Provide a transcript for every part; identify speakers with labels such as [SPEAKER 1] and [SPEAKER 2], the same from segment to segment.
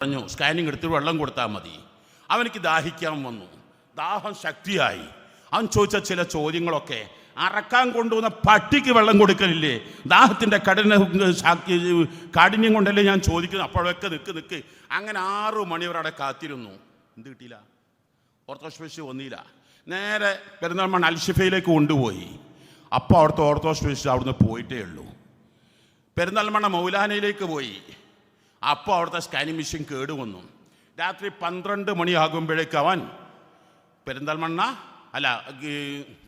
[SPEAKER 1] പറഞ്ഞു സ്കാനിങ് എടുത്തിട്ട് വെള്ളം കൊടുത്താൽ മതി. അവനിക്ക് ദാഹിക്കാൻ വന്നു, ദാഹം ശക്തിയായി. അവൻ ചോദിച്ച ചില ചോദ്യങ്ങളൊക്കെ, അറക്കാൻ കൊണ്ടുവന്ന പട്ടിക്ക് വെള്ളം കൊടുക്കലില്ലേ, ദാഹത്തിൻ്റെ കാഠിന്യം കൊണ്ടല്ലേ ഞാൻ ചോദിക്കുന്നു. അപ്പോഴൊക്കെ നിൽക്ക് അങ്ങനെ 6 മണിവരെ അവിടെ കാത്തിരുന്നു. എന്ത് കിട്ടിയില്ല, ഓർത്തോസ്പെഷ്യലിസ്റ്റ് വന്നില്ല. നേരെ പെരുന്തൽമണ്ണ അൽഷിഫയിലേക്ക് കൊണ്ടുപോയി. അപ്പോൾ അവിടുത്തെ ഓർത്തോസ്പെഷ്യലിസ്റ്റ് അവിടുന്ന് പോയിട്ടേ ഉള്ളൂ. പെരുന്തൽമണ്ണ മൗലാനയിലേക്ക് പോയി. അപ്പോൾ അവിടുത്തെ സ്കാനിങ് മെഷീൻ കേടുവന്നു. രാത്രി 12 മണിയാകുമ്പോഴേക്ക് അവൻ പെരിന്തൽമണ്ണ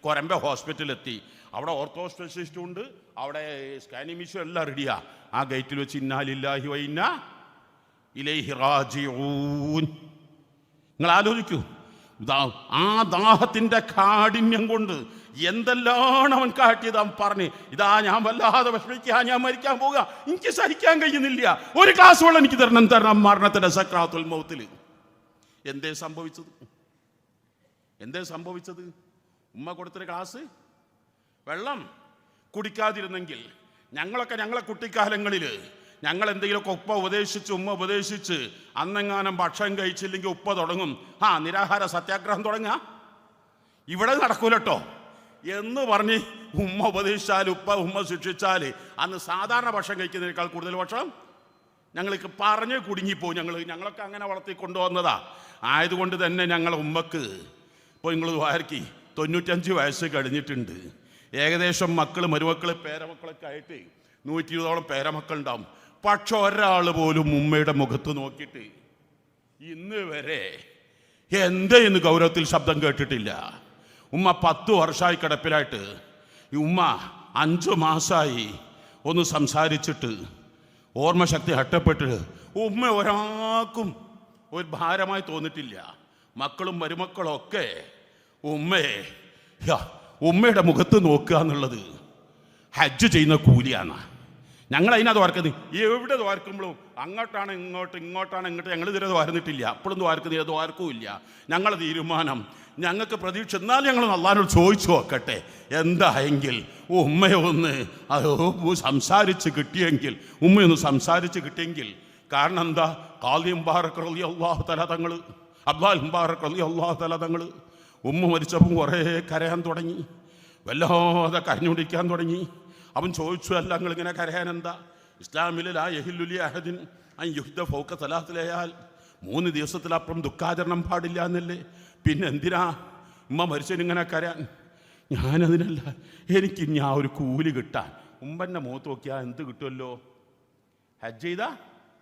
[SPEAKER 1] കൊരമ്പ ഹോസ്പിറ്റലിലെത്തി. അവിടെ ഓർത്തോ സ്പെഷ്യലിസ്റ്റും ഉണ്ട്, അവിടെ സ്കാനിങ് മെഷീൻ എല്ലാം റെഡിയാ. ആ ഗേറ്റിൽ വെച്ച് ഇന്നാ ലില്ലാഹി വ ഇന്നാ ഇലൈഹി റാജിഊൻ. നിങ്ങൾ ആലോചിക്കൂ, ആ ദാഹത്തിൻ്റെ കാഠിന്യം കൊണ്ട് എന്തെല്ലാം അവൻ കാട്ടിയത്. അവൻ പറഞ്ഞ്, ഇതാ ഞാൻ വല്ലാതെ വിഷമിക്കുക, ഞാൻ മരിക്കാൻ പോവുക, എനിക്ക് സഹിക്കാൻ കഴിയുന്നില്ല, ഒരു ഗ്ലാസ് വെള്ളം എനിക്ക് തരണം മരണത്തിൻ്റെ സക്രാത്തുൽ മൗത്തിൽ. എന്തേ സംഭവിച്ചത്? ഉമ്മ കൊടുത്തൊരു ഗ്ലാസ് വെള്ളം കുടിക്കാതിരുന്നെങ്കിൽ, ഞങ്ങളെ കുട്ടിക്കാലങ്ങളിൽ ഞങ്ങൾ എന്തെങ്കിലുമൊക്കെ ഉമ്മ ഉപദേശിച്ച് അന്നെങ്ങാനും ഭക്ഷണം കഴിച്ചില്ലെങ്കിൽ ഉപ്പ തുടങ്ങും, നിരാഹാര സത്യാഗ്രഹം തുടങ്ങുക, ഇവിടെ നടക്കൂലട്ടോ എന്ന് പറഞ്ഞ് ഉമ്മ ഉപദേശിച്ചാൽ, ഉമ്മ ശിക്ഷിച്ചാൽ, അന്ന് സാധാരണ ഭക്ഷണം കഴിക്കുന്നതിനേക്കാൾ കൂടുതൽ ഭക്ഷണം ഞങ്ങൾക്ക് പറഞ്ഞ് കുടുങ്ങിപ്പോവും. ഞങ്ങളൊക്കെ അങ്ങനെ വളർത്തി കൊണ്ടുവന്നതാ. ആയതുകൊണ്ട് തന്നെ ഞങ്ങളെ ഉമ്മക്ക് ഇപ്പോൾ നിങ്ങൾ വാർക്കി 95 വയസ്സ് കഴിഞ്ഞിട്ടുണ്ട്. ഏകദേശം മരുമക്കൾ പേരമക്കളൊക്കെ ആയിട്ട് 120ഓളം പേരമക്കളുണ്ടാവും. പക്ഷെ ഒരാൾ പോലും ഉമ്മയുടെ മുഖത്ത് നോക്കിയിട്ട് ഇന്ന് വരെ എന്ന് ഗൗരവത്തിൽ ശബ്ദം കേട്ടിട്ടില്ല. ഉമ്മ 10 വർഷമായി കിടപ്പിലായിട്ട്. ഈ ഉമ്മ 5 മാസമായി ഒന്ന് സംസാരിച്ചിട്ട് ഓർമ്മശക്തി ഹട്ടപ്പെട്ടിട്ട് ഉമ്മ ഒരാൾക്കും ഒരു ഭാരമായി തോന്നിട്ടില്ല. മക്കളും മരുമക്കളും ഒക്കെ ഉമ്മയുടെ മുഖത്ത് നോക്കുക എന്നുള്ളത് ഹജ്ജ് ചെയ്യുന്ന കൂലിയാണ്. ഞങ്ങൾ അതിനത് വാർക്കുന്നത്. എവിടെ ദ്വാരക്കുമ്പോഴും അങ്ങോട്ടാണ് ഇങ്ങോട്ട് ഞങ്ങൾ ഇതുവരെ ദ്വാരുന്നിട്ടില്ല. അപ്പോഴും ദ്വാരക്കുന്നില്ല, ദ്വാരക്കുമില്ല. ഞങ്ങളുടെ തീരുമാനം, ഞങ്ങൾക്ക് പ്രതീക്ഷ, എന്നാൽ ഞങ്ങൾ അള്ളാഹിനോട് ചോദിച്ചു നോക്കട്ടെ, എന്തായെങ്കിൽ ഉമ്മയൊന്ന് സംസാരിച്ച് കിട്ടിയെങ്കിൽ. കാരണം എന്താ, ഖാദി മുബാറക് റളിയല്ലാഹു തആല തങ്ങൾ, അബ്ദുൽ മുബാറക് റളിയല്ലാഹു തആല തങ്ങൾ ഉമ്മ മരിച്ചപ്പം കുറേ കരയാൻ തുടങ്ങി, വല്ലാതെ കരഞ്ഞുകൊണ്ടിരിക്കാൻ തുടങ്ങി. അവൻ ചോദിച്ചു, അല്ല നിങ്ങളിങ്ങനെ കരയാൻ എന്താ? ഇസ്ലാമിൽ ലാ യഹില്ലു ലി അഹദിൻ അൻ യുഹ്ദ ഫൗക സലാസി ലയാൽ, 3 ദിവസത്തിലപ്പുറം ദുഃഖാചരണം പാടില്ല എന്നല്ലേ, പിന്നെ എന്തിനാ ഉമ്മ മരിച്ചതിനിങ്ങനെ കരയാൻ? ഞാനതിനല്ല, എനിക്ക് ഞാൻ ഒരു കൂലി കിട്ടാൻ. ഉമ്മൻ്റെ മുഖത്ത് നോക്കിയാൽ എന്ത് കിട്ടുമല്ലോ, ഹജ്ജ് ചെയ്താ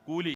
[SPEAKER 1] കൂലി.